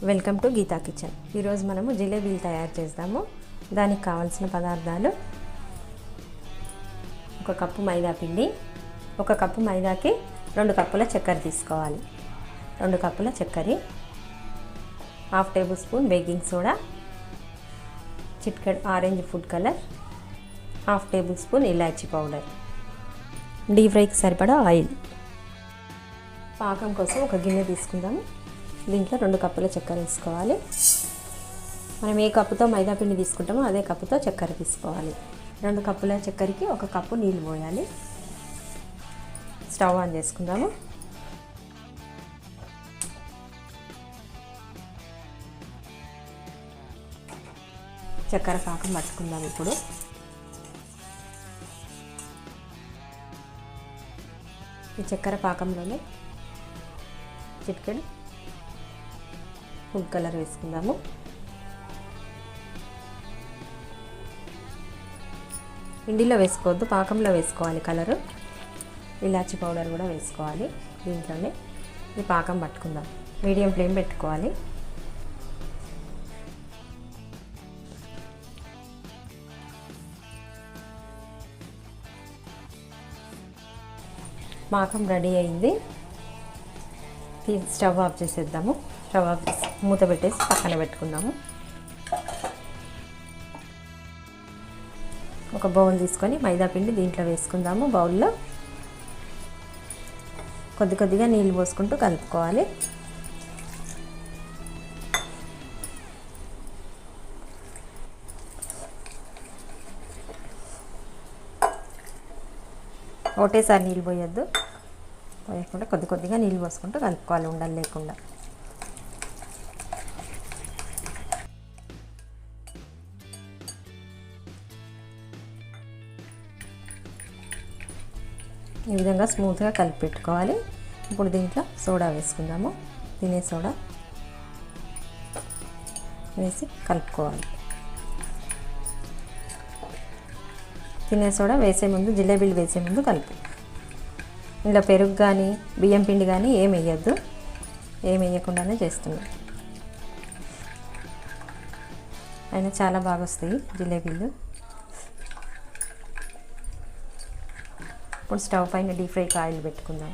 Welcome to Gita kitchen. ఈరోజు మనము జిలేబీలు తయారు చేద్దాము. దానికి కావాల్సిన పదార్థాలు: ఒక కప్పు మైదా పిండి, ఒక కప్పు మైదాకి 2 కప్పుల చక్కెర తీసుకోవాలి. 2 కప్పుల చక్కెర, 1/2 టేబుల్ స్పూన్ బేకింగ్ సోడా, చిటికెడు orange food colour, 1/2 tablespoon ఇలాచీ పౌడర్, డీప్ ఫ్రైకి సరిపడా ఆయిల్. పాకం కోసం ఒక గిన్నె తీసుకుందాము. దీంట్లో 2 కప్పుల చక్కెర వేసుకోవాలి. మనం ఏ కప్పుతో మైదా పిండి తీసుకుంటామో అదే కప్పుతో చక్కెర తీసుకోవాలి. 2 కప్పుల చక్కెరకి 1 కప్పు నీళ్ళు పోయాలి. స్టవ్ ఆన్ చేసుకుందాము. చక్కెర పాకం పట్టుకుందాం. ఇప్పుడు ఈ చక్కెర పాకంలోనే చిటికెడు ఫుడ్ కలర్ వేసుకుందాము. పిండిలో వేసుకోవద్దు, పాకంలో వేసుకోవాలి కలరు. ఇలాచీ పౌడర్ కూడా వేసుకోవాలి. దీంట్లోనే ఈ పాకం పట్టుకుందాం. మీడియం ఫ్లేమ్ పెట్టుకోవాలి. పాకం రెడీ అయింది. స్టవ్ ఆఫ్ చేసేద్దాము. స్టవ్ ఆఫ్ చేసి మూత పెట్టేసి పక్కన పెట్టుకుందాము. ఒక బౌల్ తీసుకొని మైదా పిండి దీంట్లో వేసుకుందాము. బౌల్లో కొద్ది కొద్దిగా నీళ్ళు పోసుకుంటూ కలుపుకోవాలి. ఒకటేసారి నీళ్ళు పోయొద్దు, పోయకుండా కొద్ది కొద్దిగా నీళ్ళు పోసుకుంటూ కలుపుకోవాలి, ఉండలు లేకుండా. ఈ విధంగా స్మూత్గా కలిపి పెట్టుకోవాలి. ఇప్పుడు దీంట్లో సోడా వేసుకుందాము. తినే సోడా వేసి కలుపుకోవాలి. తినే సోడా వేసే ముందు, జిలేబీలు వేసే ముందు కలిపి. ఇందులో పెరుగు కానీ బియ్యం పిండి కానీ ఏం వేయద్దు. ఏం వేయకుండానే చేస్తున్నాం. అయినా చాలా బాగా వస్తాయి జిలేబీలు. ఇప్పుడు స్టవ్ పైన డీప్ ఫ్రైకి ఆయిల్ పెట్టుకుందాం.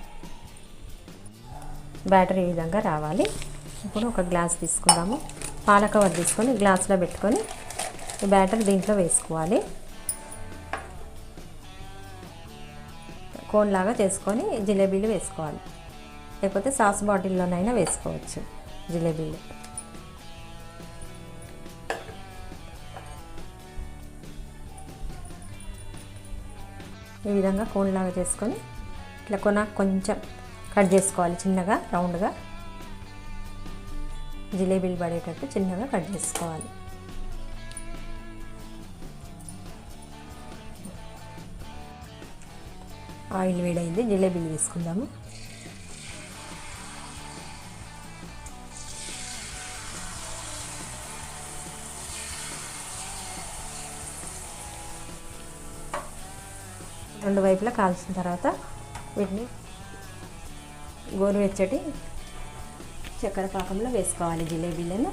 బ్యాటర్ ఈ విధంగా రావాలి. ఇప్పుడు ఒక గ్లాస్ తీసుకుందాము. పాల కవర్ తీసుకొని గ్లాస్లో పెట్టుకొని ఈ బ్యాటర్ దీంట్లో వేసుకోవాలి. కోన్ లాగా చేసుకొని జిలేబీలు వేసుకోవాలి. లేకపోతే సాస్ బాటిల్లోనైనా వేసుకోవచ్చు జిలేబీలు. ఈ విధంగా కోన్ లాగా చేసుకొని ఇట్లా కొంచెం కట్ చేసుకోవాలి. చిన్నగా రౌండ్గా జిలేబీలు పడేటట్టు చిన్నగా కట్ చేసుకోవాలి. ఆయిల్ వేడైంది. జిలేబీలు తీసుకుందాము. రెండు వైపులా కాల్చిన తర్వాత వీటిని గోరువెచ్చటి చక్కెర పాకంలో వేసుకోవాలి జిలేబీలను.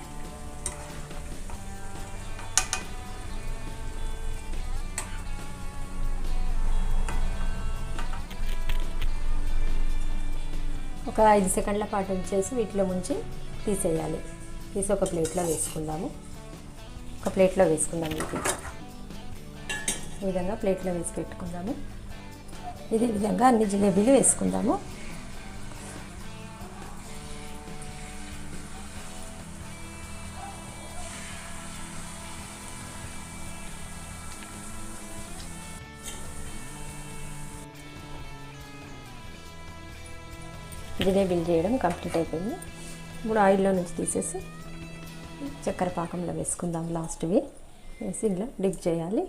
ఒక 5 సెకండ్ల పాటు ఉంచేసి వీటిలో ముంచి తీసేయాలి. తీసి ఒక ప్లేట్లో వేసుకుందాము. ఒక ప్లేట్లో వేసుకుందాం. ఈ విధంగా ప్లేట్లో వేసి పెట్టుకుందాము. ఇదే విధంగా అన్ని జిలేబీలు వేసుకుందాము. జిలేబీలు చేయడం కంప్లీట్ అయిపోయింది. ఇప్పుడు ఆయిల్లో నుంచి తీసేసి చక్కెర పాకంలో వేసుకుందాం. లాస్ట్వి వేసి ఇలా డిప్ చేయాలి.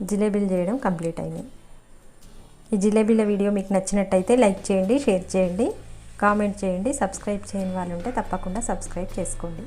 జిలేబీలు చేయడం కంప్లీట్ అయింది. ఈ జిలేబీల వీడియో మీకు నచ్చినట్టయితే లైక్ చేయండి, షేర్ చేయండి, కామెంట్ చేయండి. సబ్స్క్రైబ్ చేయని వాళ్ళు ఉంటే తప్పకుండా సబ్స్క్రైబ్ చేసుకోండి.